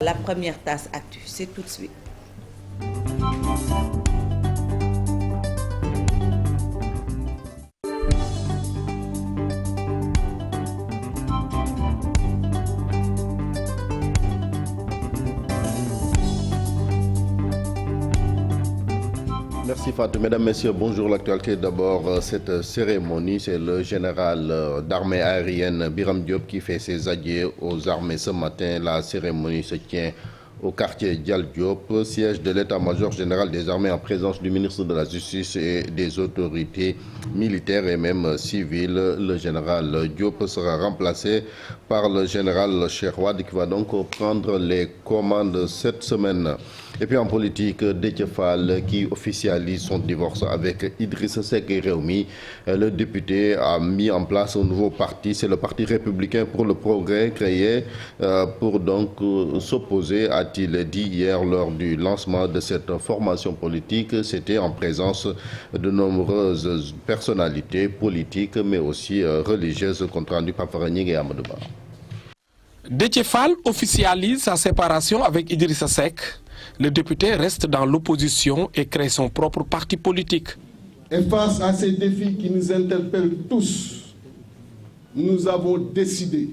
La première tasse actu, c'est tout de suite. Merci Fatou. Mesdames, Messieurs, bonjour. L'actualité d'abord, cette cérémonie, c'est le général d'armée aérienne Biram Diop qui fait ses adieux aux armées ce matin. La cérémonie se tient au quartier Dial Diop, siège de l'état-major général des armées, en présence du ministre de la Justice et des autorités militaires et même civiles. Le général Diop sera remplacé par le général Cheikh Wade qui va donc prendre les commandes cette semaine. Et puis en politique, Déthié Fall qui officialise son divorce avec Idrissa Seck et Rewmi. Le député a mis en place un nouveau parti, c'est le Parti républicain pour le progrès, créé pour donc s'opposer, a-t-il dit hier lors du lancement de cette formation politique. C'était en présence de nombreuses personnalités politiques mais aussi religieuses, compte rendu par Faragning et Amadou Ba. Déthié Fall officialise sa séparation avec Idrissa Seck. Le député reste dans l'opposition et crée son propre parti politique. Et face à ces défis qui nous interpellent tous, nous avons décidé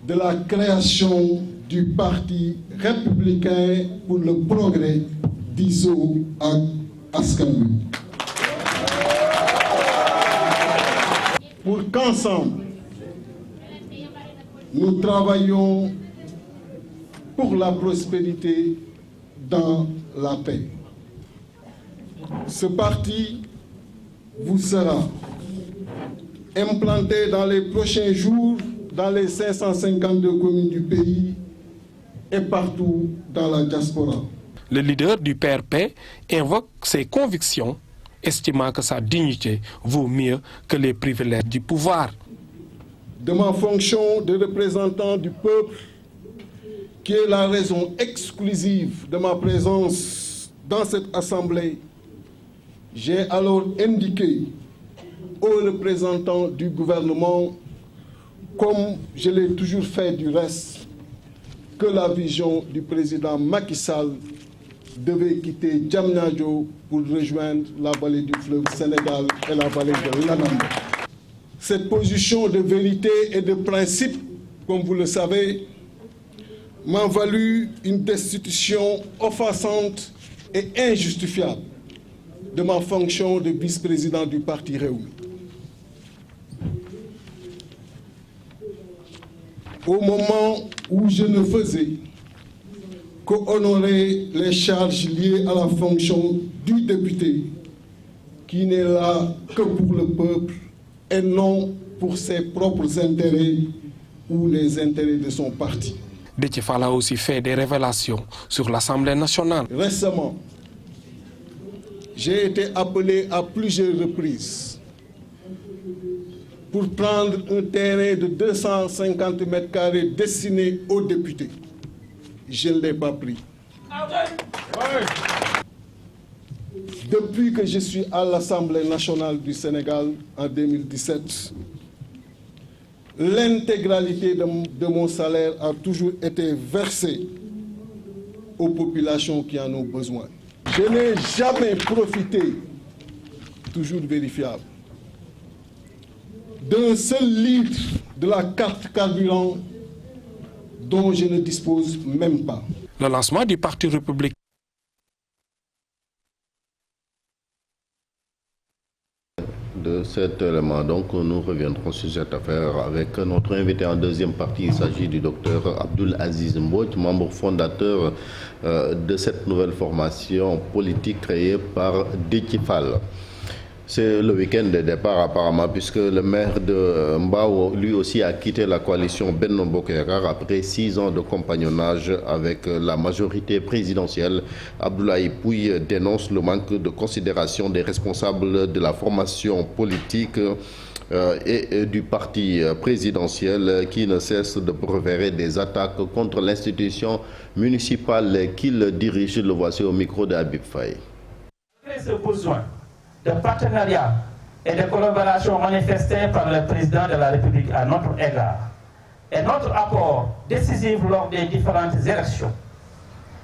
de la création du Parti républicain pour le progrès d'Iso Askan Wi. Pour qu'ensemble, nous travaillions pour la prospérité dans la paix. Ce parti vous sera implanté dans les prochains jours dans les 552 communes du pays et partout dans la diaspora. Le leader du PRP invoque ses convictions, estimant que sa dignité vaut mieux que les privilèges du pouvoir. De ma fonction de représentant du peuple, qui est la raison exclusive de ma présence dans cette assemblée, j'ai alors indiqué aux représentants du gouvernement, comme je l'ai toujours fait du reste, que la vision du président Macky Sall devait quitter Diamniadio pour rejoindre la vallée du fleuve Sénégal et la vallée de l'Anambra. Cette position de vérité et de principe, comme vous le savez, m'a valu une destitution offensante et injustifiable de ma fonction de vice-président du parti Rewmi. Au moment où je ne faisais qu'honorer les charges liées à la fonction du député, qui n'est là que pour le peuple et non pour ses propres intérêts ou les intérêts de son parti. Déthié Fall a aussi fait des révélations sur l'Assemblée nationale. Récemment, j'ai été appelé à plusieurs reprises pour prendre un terrain de 250 mètres carrés destiné aux députés. Je ne l'ai pas pris. Depuis que je suis à l'Assemblée nationale du Sénégal en 2017, l'intégralité de mon salaire a toujours été versée aux populations qui en ont besoin. Je n'ai jamais profité, toujours vérifiable, d'un seul litre de la carte carburant dont je ne dispose même pas. Le lancement du Parti républicain de cet élément. Donc, nous reviendrons sur cette affaire avec notre invité en deuxième partie. Il s'agit du docteur Abdoul Aziz Mbodj, membre fondateur de cette nouvelle formation politique créée par Déthié Fall. C'est le week-end de départ apparemment, puisque le maire de Mbao, lui aussi, a quitté la coalition Benno Bokk Yakaar après 6 ans de compagnonnage avec la majorité présidentielle. Abdoulaye Pouye dénonce le manque de considération des responsables de la formation politique et du parti présidentiel qui ne cesse de proférer des attaques contre l'institution municipale qu'il dirige. Le voici au micro de Habib Faye. Ce besoin de partenariat et de collaboration manifestée par le président de la République à notre égard, et notre apport décisif lors des différentes élections,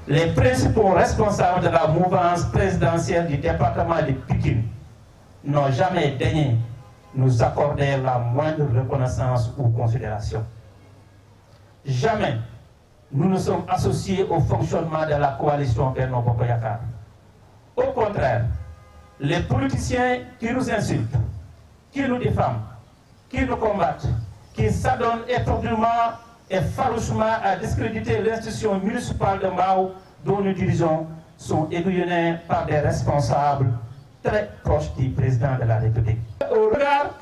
les principaux responsables de la mouvance présidentielle du département de Pikine n'ont jamais daigné nous accorder la moindre reconnaissance ou considération. Jamais nous nous sommes associés au fonctionnement de la coalition Benno Bokk Yakaar. Au contraire, les politiciens qui nous insultent, qui nous diffament, qui nous combattent, qui s'adonnent éperdument et farouchement à discréditer l'institution municipale de Mbao dont nous dirigeons sont aiguillonnés par des responsables très proches du président de la République. Au regard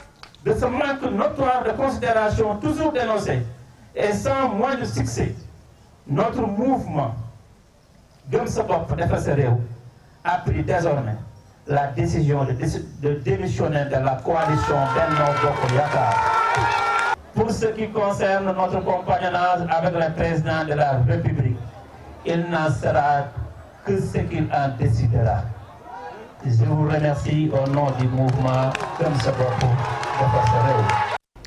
de ce manque notoire de considération toujours dénoncé et sans moins de succès, notre mouvement Gëm Sa Bopp Defar Sa Réew a pris désormais la décision de démissionner de la coalition Benno Bokk Yakaar. Pour ce qui concerne notre compagnonnage avec le président de la République, il n'en sera que ce qu'il en décidera. Je vous remercie au nom du mouvement Gëm Sa Bopp Defar Sa Réew.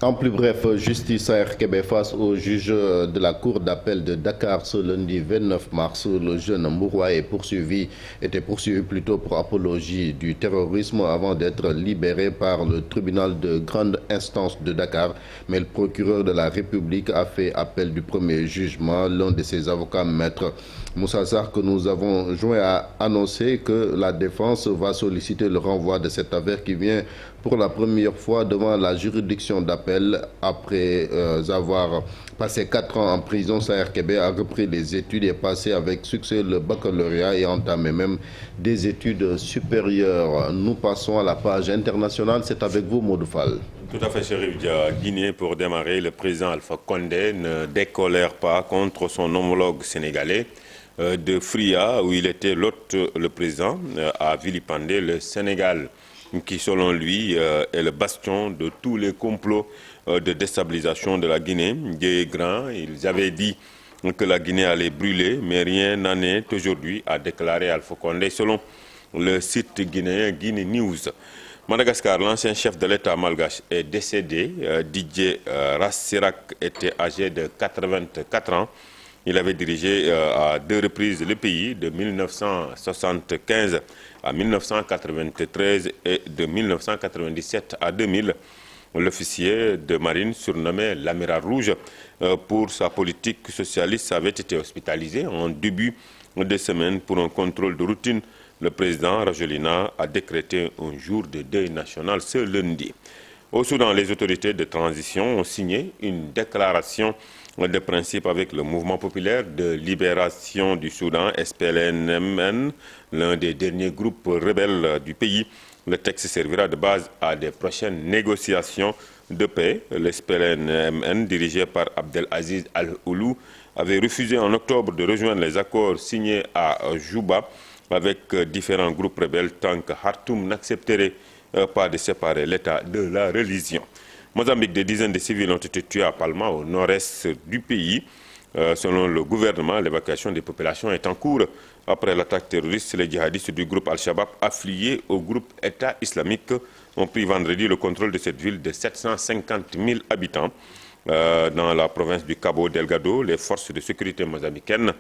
En plus bref, justice à RKB face au juge de la cour d'appel de Dakar ce lundi 29 mars. Le jeune Mbouroua était poursuivi plutôt pour apologie du terrorisme avant d'être libéré par le tribunal de grande instance de Dakar. Mais le procureur de la République a fait appel du premier jugement. L'un de ses avocats, maître Moussa Sarr, que nous avons joint, a annoncé que la défense va solliciter le renvoi de cette affaire qui vient pour la première fois devant la juridiction d'appel après avoir passé 4 ans en prison. Saher Kébé a repris les études et passé avec succès le baccalauréat et entamé même des études supérieures. Nous passons à la page internationale. C'est avec vous, Modou Fall. Tout à fait, Chérif Dia. Guinée, pour démarrer, le président Alpha Condé ne décolère pas contre son homologue sénégalais. De Fria, où il était l'hôte, le président a vilipendé le Sénégal, qui selon lui est le bastion de tous les complots de déstabilisation de la Guinée. Des grands, ils avaient dit que la Guinée allait brûler, mais rien n'en est aujourd'hui, a déclaré Alpha Condé selon le site guinéen Guinée News. Madagascar, l'ancien chef de l'État malgache est décédé. Didier Rassirak était âgé de 84 ans. Il avait dirigé à 2 reprises le pays, de 1975 à 1993 et de 1997 à 2000. L'officier de marine surnommé l'Amiral Rouge pour sa politique socialiste avait été hospitalisé en début de semaine pour un contrôle de routine. Le président Rajolina a décrété un jour de deuil national ce lundi. Au Soudan, les autorités de transition ont signé une déclaration de principe avec le mouvement populaire de libération du Soudan, SPLN-MN, l'un des derniers groupes rebelles du pays. Le texte servira de base à des prochaines négociations de paix. Le SPLN-MN, dirigé par Abdelaziz Al-Oulou, avait refusé en octobre de rejoindre les accords signés à Juba avec différents groupes rebelles tant que Khartoum n'accepterait pas de séparer l'État de la religion. Mozambique, des dizaines de civils ont été tués à Palma, au nord-est du pays. Selon le gouvernement, l'évacuation des populations est en cours. Après l'attaque terroriste, les djihadistes du groupe Al-Shabaab, affiliés au groupe État islamique, ont pris vendredi le contrôle de cette ville de 750 000 habitants. Dans la province du Cabo Delgado, les forces de sécurité mozambicaines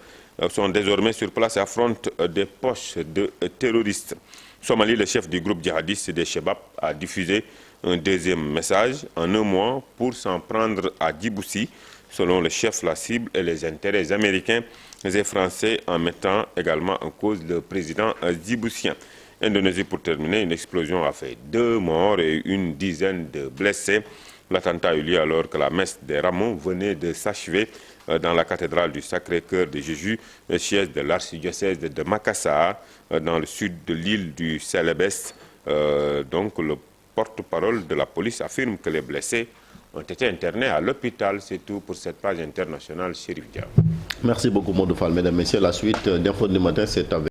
sont désormais sur place et affrontent des poches de terroristes. Somalie, le chef du groupe djihadiste des Chebab, a diffusé un deuxième message en un mois pour s'en prendre à Djibouti. Selon le chef, la cible et les intérêts américains et français, en mettant également en cause le président djiboutien. Indonésie, pour terminer, une explosion a fait 2 morts et une dizaine de blessés. L'attentat a eu lieu alors que la messe des Ramons venait de s'achever dans la cathédrale du Sacré-Cœur de Jésus, siège de l'archidiocèse de Makassar, dans le sud de l'île du Célébès. Donc le porte-parole de la police affirme que les blessés ont été internés à l'hôpital. C'est tout pour cette page internationale, Chérif Dia. Merci beaucoup, Modou Fall. Mesdames, Messieurs, la suite d'Info du matin, c'est avec